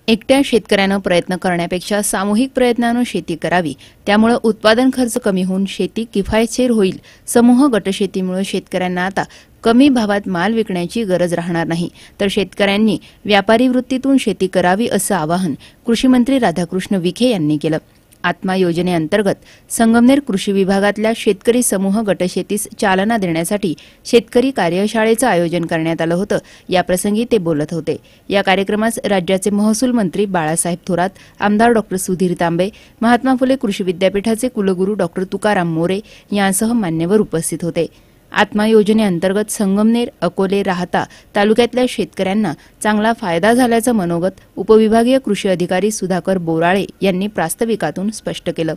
एकट्या शेतकऱ्यानं प्रयत्न करण्यापेक्षा सामूहिक प्रयत्नानं शेती करावी, त्यामुळे उत्पादन खर्च कमी होऊन शेती किफायतशीर होईल। समूह गटशेतीमुळे शेतकऱ्यांना आता कमी भावात माल विकण्याची गरज राहणार नाही, तर शेतकऱ्यांनी व्यापारी वृत्तीतून शेती करावी असं आवाहन कृषी मंत्री राधाकृष्ण विखे यांनी केलं। आत्मा योजनेअंतर्गत संगमनेर कृषी विभागातल्या शेतकरी समूह गटशेतीस चालना देण्यासाठी शेतकरी कार्यशाळेचं आयोजन करण्यात आलं होतं। याप्रसंगी ते बोलत होते। या कार्यक्रमास राज्याचे महसूल मंत्री बाळासाहेब थोरात, आमदार डॉ सुधीर तांबे, महात्मा फुले कृषी विद्यापीठाचे कुलगुरू डॉ तुकाराम मोरे यांसह मान्यवर उपस्थित होते। आत्मा योजनेअंतर्गत संगमनेर, अकोले, राहता तालुक्यातल्या शेतकऱ्यांना चांगला फायदा झाल्याचं मनोगत उपविभागीय कृषी अधिकारी सुधाकर बोराळे यांनी प्रास्ताविकातून स्पष्ट केलं।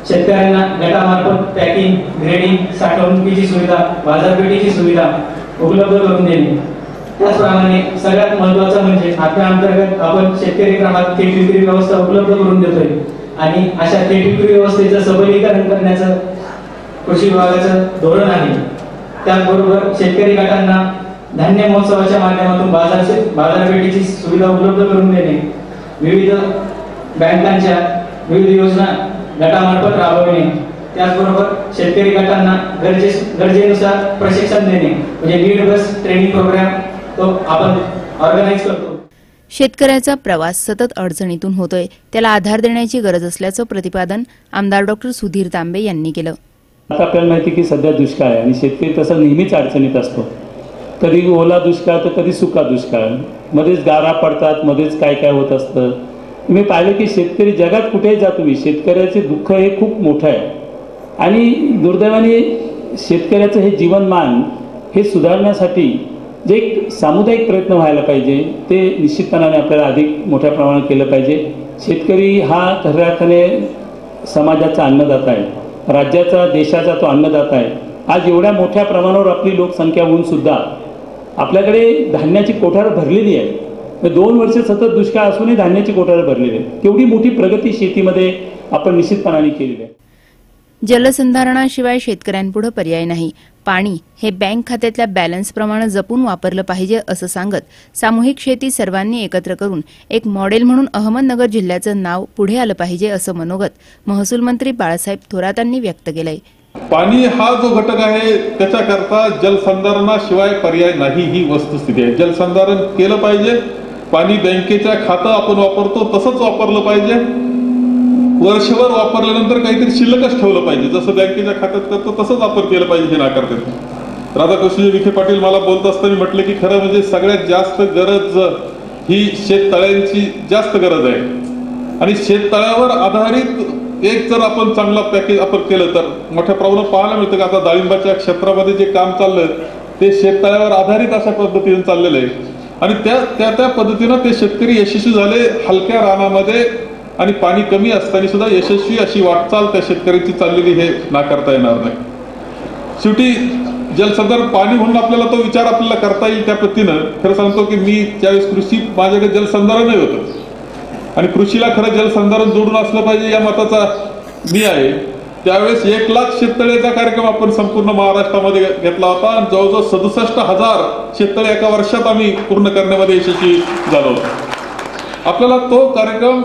शेतकऱ्यांना गटामार्फत पॅकिंग, ग्रेडिंग, साठवणुकीची सुविधा, बाजारपेठेची सुविधा उपलब्ध करून देणे। त्याचप्रमाणे सगळ्यात महत्त्वाचं म्हणजे आत्मा अंतर्गत आपण शेतकरी ग्राहक थेट विक्री व्यवस्था उपलब्ध करून देतोय आणि अशा थेट विक्री व्यवस्थेचं सबलीकरण करण्याचं कृषी विभागाचं धोरण आहे। त्याचबरोबर शेतकरी गटांना धान्य महोत्सवाच्या माध्यमातून बाजारपेठेची सुविधा उपलब्ध करून देणे, विविध बँकांच्या विविध योजना गटामार्फत राबवणे, त्याचबरोबर शेतकरी गटांना गरजेनुसार प्रशिक्षण देणे म्हणजे लीड बस ट्रेनिंग प्रोग्राम तो आपण ऑर्गनाइज करतो। शेतकऱ्याचा प्रवास सतत अडचणीतून होतोय, त्याला आधार देण्याची गरज असल्याचं प्रतिपादन आमदार डॉ सुधीर तांबे यांनी केलं। आता आपल्याला माहिती की सध्या दुष्काळ आहे आणि शेतकरी तसा नेहमीच अडचणीत असतो। कधी ओला दुष्काळ तर कधी सुका दुष्काळ, मध्येच गारा पडतात, मध्येच काय काय होत असतं। मी पाहिलं की शेतकरी जगात कुठेही जा तुम्ही, शेतकऱ्याचे दुःख हे खूप मोठं आहे आणि दुर्दैवाने शेतकऱ्याचं हे जीवनमान हे सुधारण्यासाठी जे एक सामुदायिक प्रयत्न व्हायला पाहिजे ते निश्चितपणाने आपल्याला अधिक मोठ्या प्रमाणात केलं पाहिजे। शेतकरी हा खऱ्या अर्थाने समाजाचा अन्नदाता आहे, राज्याचा, देशाचा तो अन्नदाता आहे। आज एवढ्या मोठ्या प्रमाणावर आपली लोकसंख्या होऊन सुद्धा आपल्याकडे धान्याची कोठार भरलेली आहे। 2 वर्ष सतत दुष्काळ असूनही धान्याची कोठार भरलेली आहे। केवढी मोठी प्रगती शेतीमध्ये आपण निश्चितपणाने केलेली आहे। जलसंधारणाशिवाय शेतकऱ्यांपुढे पर्याय नाही। पाणी हे बँक खात्यातल्या बॅलन्सप्रमाणे जपून वापरलं पाहिजे असं सांगत सामूहिक शेती सर्वांनी एकत्र करून एक मॉडेल म्हणून अहमदनगर जिल्ह्याचं नाव पुढे आलं पाहिजे असं मनोगत महसूल मंत्री बाळासाहेब थोरातांनी व्यक्त केलंय। पाणी हा जो घटक आहे त्याच्याकरता जलसंधारणाशिवाय पर्याय नाही ही वस्तुस्थिती आहे। जलसंधारण केलं पाहिजे। पाणी बँकेच्या खातं आपण वापरतो तसंच वापरलं पाहिजे। वर्षभर वापरल्यानंतर काहीतरी शिल्लकच ठेवलं पाहिजे, जसं बँकेच्या खात्यात करतो तसंच आपण केलं पाहिजे हे नाकारतात। राधाकृष्ण विखे पाटील मला बोलत असताना म्हटले की खरं म्हणजे सगळ्यात जास्त गरज ही शेततळ्यांची जास्त गरज आहे आणि शेततळ्यावर आधारित एक जर आपण चांगला पॅकेज आपण केलं तर मोठ्या प्रमाणात पाहायला मिळतं की आता डाळिंबाच्या क्षेत्रामध्ये जे काम चाललं ते शेततळ्यावर आधारित अशा पद्धतीने चाललेलं आहे आणि त्या पद्धतीनं ते शेतकरी यशस्वी झाले। हलक्या रानामध्ये आणि पाणी कमी असताना सुद्धा यशस्वी अशी वाटचाल त्या शेतकऱ्याची चाललेली हे नाकारता येणार नाही। शेवटी जलसंधारण पाणी म्हणून आपल्याला तो विचार आपल्याला करता येईल त्या पद्धतीनं। खरं सांगतो की मी त्यावेळेस कृषी माझ्याकडे जलसंधारणही होतं आणि कृषीला खरं जलसंधारण जोडून असलं पाहिजे या मताचा मी आहे। त्यावेळेस 1 लाख शेततळ्याचा कार्यक्रम आपण संपूर्ण महाराष्ट्रामध्ये घेतला होता आणि जवळजवळ 67,000 शेततळे एका वर्षात आम्ही पूर्ण करण्यामध्ये यशस्वी झालो होतो। आपल्याला तो कार्यक्रम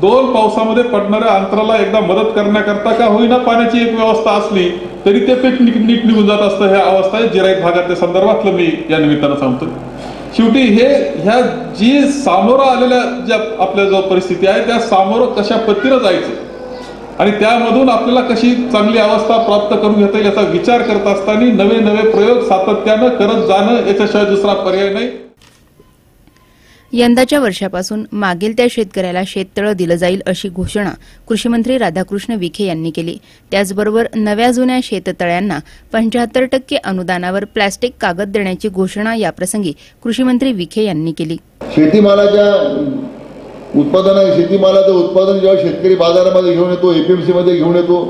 2 पावसामध्ये पडणाऱ्या अंतराला एकदा मदत करण्याकरता का होईना पाण्याची एक व्यवस्था असली तरी ते पीक नीट निघून जात असतं। ह्या अवस्था आहे जिरायत भागातल्या संदर्भातलं मी या निमित्तानं सांगतो। शेवटी ह्या जी सामोरं आलेल्या ज्या आपल्या जो परिस्थिती आहे त्या सामोरं कशा पद्धतीनं जायचं आणि त्यामधून आपल्याला कशी चांगली अवस्था प्राप्त करून घेता येईल याचा विचार करत असताना नवे प्रयोग सातत्यानं करत जाणं याच्याशिवाय दुसरा पर्याय नाही। यंदाच्या वर्षापासून मागेल त्या शेतकऱ्याला शेततळं दिलं जाईल अशी घोषणा कृषी मंत्री राधाकृष्ण विखे यांनी केली। त्याचबरोबर नव्या जुन्या शेततळ्यांना 75% अनुदानावर प्लास्टिक कागद देण्याची घोषणा याप्रसंगी कृषी मंत्री विखे यांनी केली। शेतीमालाचं उत्पादन जेव्हा शेतकरी बाजारामध्ये घेऊन येतो, एपीएमसी मध्ये घेऊन येतो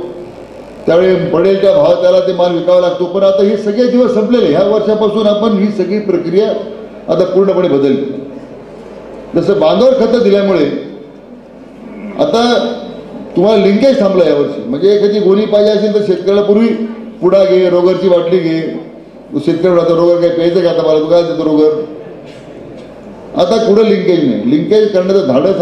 त्यावेळी पडेल त्या भाव त्याला ते माल विकावा लागतो। पण आता हे सगळे दिवस संपलेले, ह्या वर्षापासून आपण ही सगळी प्रक्रिया आता पूर्णपणे बदलली। जसं बांधावर खतं दिल्यामुळे आता तुम्हाला लिंकेज थांबला यावर्षी। म्हणजे एखादी गोणी पाहिजे असेल तर शेतकऱ्याला पूर्वी पुडा घे, रोगरची बाटली घे, शेतकरी रोगर काय प्यायचं का आता मला तू काय देतो रोगर। आता कुठं लिंकेज नाही, लिंकेज करण्याचं धाडस